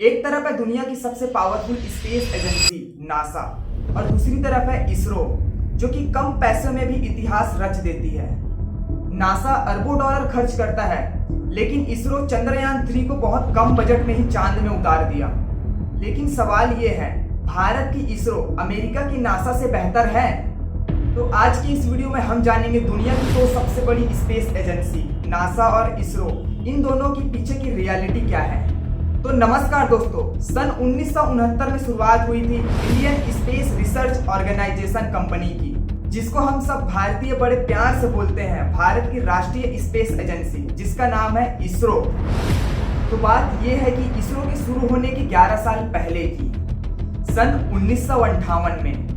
एक तरफ है दुनिया की सबसे पावरफुल स्पेस एजेंसी नासा और दूसरी तरफ है इसरो जो कि कम पैसों में भी इतिहास रच देती है। नासा अरबों डॉलर खर्च करता है लेकिन इसरो चंद्रयान 3 को बहुत कम बजट में ही चांद में उतार दिया। लेकिन सवाल ये है, भारत की इसरो अमेरिका की नासा से बेहतर है? तो आज की इस वीडियो में हम जानेंगे दुनिया की दो सबसे बड़ी स्पेस एजेंसी नासा और इसरो, इन दोनों के पीछे की रियलिटी क्या है। तो नमस्कार दोस्तों, सन 1969 में शुरुआत हुई थी Indian space research organisation company की, जिसको हम सब भारतीय बड़े प्यार से बोलते हैं भारत की राष्ट्रीय स्पेस एजेंसी, जिसका नाम है इसरो। तो बात यह है कि इसरो के शुरू होने की 11 साल पहले की सन 1958 में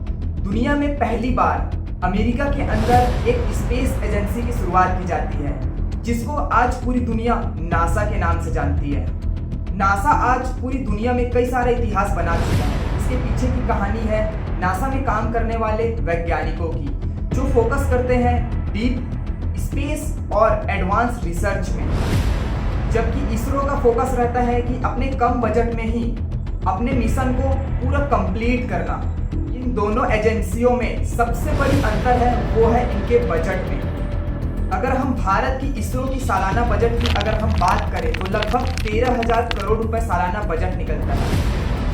दुनिया में पहली बार अमेरिका के अंदर एक स्पेस एजेंसी की शुरुआत की जाती है, जिसको आज पूरी दुनिया नासा के नाम से जानती है। नासा आज पूरी दुनिया में कई सारे इतिहास बना चुका है। इसके पीछे की कहानी है नासा में काम करने वाले वैज्ञानिकों की, जो फोकस करते हैं डीप स्पेस और एडवांस रिसर्च में, जबकि इसरो का फोकस रहता है कि अपने कम बजट में ही अपने मिशन को पूरा कंप्लीट करना। इन दोनों एजेंसियों में सबसे बड़ी अंतर है वो है इनके बजट में। अगर हम भारत की इसरो की सालाना बजट की अगर हम बात करें तो लगभग 13,000 करोड़ रुपए सालाना बजट निकलता है,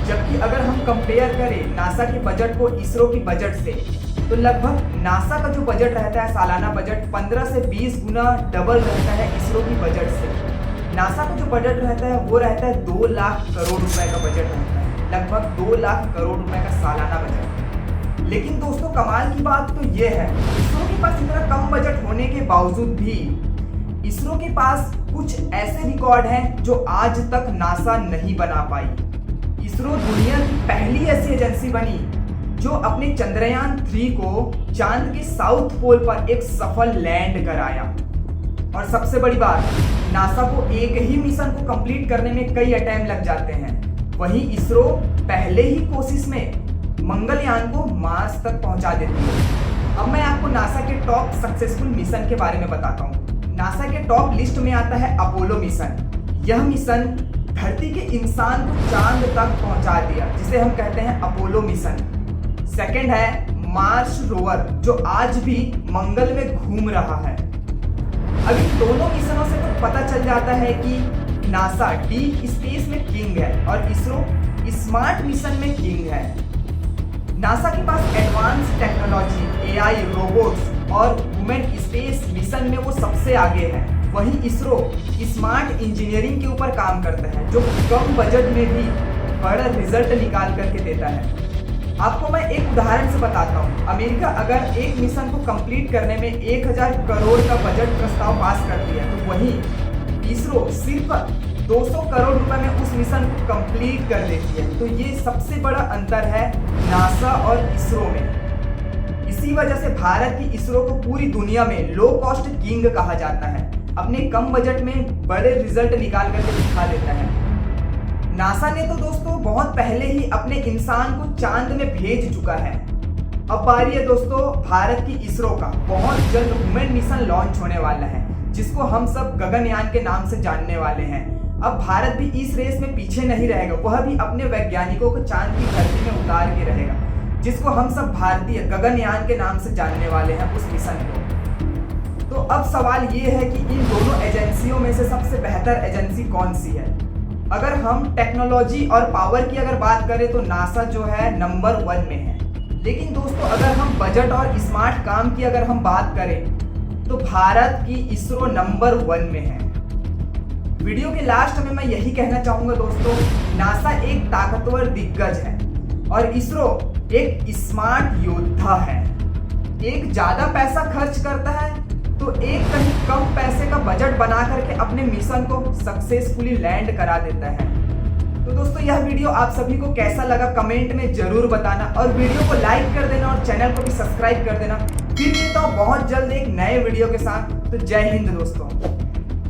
जबकि अगर हम कंपेयर करें नासा के बजट को इसरो की बजट से, तो लगभग नासा का जो बजट रहता है सालाना बजट 15 से 20 गुना डबल रहता है इसरो की बजट से। नासा का जो बजट रहता है वो रहता है 2 लाख करोड़ रुपए का बजट रहता है, लगभग 2 लाख करोड़ रुपए का सालाना बजट। लेकिन दोस्तों कमाल की बात तो ये है, इसरो के पास इतना कम बजट होने के बावजूद भी इसरो के पास कुछ ऐसे रिकॉर्ड हैं जो आज तक नासा नहीं बना पाई। इसरो दुनिया की पहली ऐसी एजेंसी बनी जो अपने चंद्रयान 3 को चांद के साउथ पोल पर एक सफल लैंड कराया। और सबसे बड़ी बात, नासा को एक ही मिशन को कंप्लीट करने में कई अटेम्प्ट लग जाते हैं, वहीं इसरो पहले ही कोशिश में मंगलयान को मार्स तक पहुंचा देती है। अब मैं आपको नासा के टॉप सक्सेसफुल मिशन के बारे में बताता हूं। नासा के टॉप लिस्ट में आता है अपोलो मिशन। यह मिशन धरती के इंसान को चांद तक पहुंचा दिया, जिसे हम कहते हैं अपोलो मिशन। सेकंड है मार्स रोवर, जो आज भी मंगल में घूम रहा है। अब इन दोनों मिशनों से तो पता चल जाता है कि नासा डीप स्पेस में किंग है और इसरो स्मार्ट मिशन में किंग है। नासा के पास एडवांस टेक्नोलॉजी, एआई, रोबोट्स और वुमेन स्पेस मिशन में वो सबसे आगे है। वहीं इसरो स्मार्ट इंजीनियरिंग के ऊपर काम करता है, जो कम बजट में भी बड़ा रिजल्ट निकाल करके देता है। आपको मैं एक उदाहरण से बताता हूँ। अमेरिका अगर एक मिशन को कंप्लीट करने में 1,000 करोड़ का बजट प्रस्ताव पास करती है, तो वहीं इसरो सिर्फ 200 करोड़ रुपए में उस मिशन को कंप्लीट कर देती है। तो ये सबसे बड़ा अंतर है नासा और इसरो में। इसी वजह से भारत की इसरो को पूरी दुनिया में लो कॉस्ट किंग कहा जाता है। अपने कम बजट में बड़े रिजल्ट निकाल करके दिखा देता है। नासा ने तो दोस्तों बहुत पहले ही अपने इंसान को चांद में भेज चुका है। अब बारी है दोस्तों भारत की इसरो का। बहुत जल्द वुमेन मिशन लॉन्च होने वाला है, जिसको हम सब गगनयान के नाम से जानने वाले हैं। अब भारत भी इस रेस में पीछे नहीं रहेगा, वह भी अपने वैज्ञानिकों को चांद की धरती में उतार के रहेगा, जिसको हम सब भारतीय गगनयान के नाम से जानने वाले हैं उस मिशन को। तो अब सवाल ये है कि इन दोनों एजेंसियों में से सबसे बेहतर एजेंसी कौन सी है? अगर हम टेक्नोलॉजी और पावर की अगर बात करें तो नासा जो है नंबर 1 में है। लेकिन दोस्तों अगर हम बजट और स्मार्ट काम की अगर हम बात करें तो भारत की इसरो नंबर 1 में है। वीडियो के लास्ट में मैं यही कहना चाहूंगा दोस्तों, नासा एक ताकतवर दिग्गज है और इसरो एक स्मार्ट योद्धा है। एक ज्यादा पैसा खर्च करता है तो एक कहीं कम पैसे का बजट बना करके अपने मिशन को सक्सेसफुली लैंड करा देता है। तो दोस्तों यह वीडियो आप सभी को कैसा लगा कमेंट में जरूर बताना और वीडियो को लाइक कर देना और चैनल को भी सब्सक्राइब कर देना। फिर मिलता हूं बहुत जल्द एक नए वीडियो के साथ। तो जय हिंद दोस्तों।